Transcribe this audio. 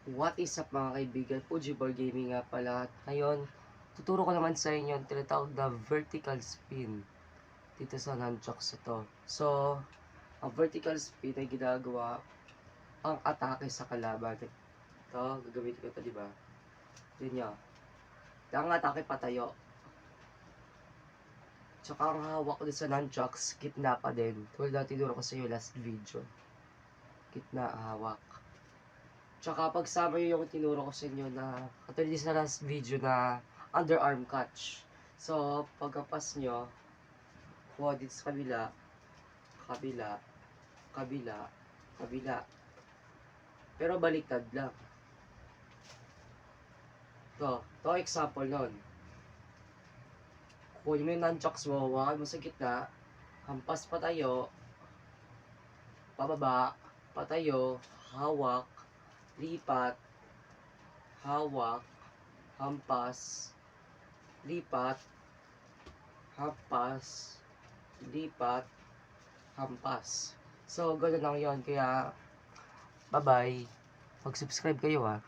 What is up mga kaibigan? Fujibar Gaming nga pala. Ngayon, tuturo ko naman sa inyo ang tinatawag na vertical spin dito sa nunchucks ito. So, ang vertical spin ay ginagawa ang atake sa kalaban. Ito, gagamitin ko ito, di ba? Yun nyo. Ang atake patayo. Tsaka ang hawak ko din sa nunchucks, gitna pa din. Tulad na tinuro ko sa iyo last video. Gitna hawak. Tsaka pagsama nyo yung tinuro ko sa inyo na katulad sa last video na underarm catch. So, pagkapas nyo, kuha dito sa kabila, kabila, kabila, kabila. Pero baliktad lang. Ito example nun. Kunin mo yung nunchucks mo, hawakan mo sa gitna, hampas patayo, pababa, patayo, hawak, lipat, hawak, hampas, lipat, hampas, lipat, hampas. So, gano'n lang yun. Kaya, bye-bye. Mag-subscribe kayo ha.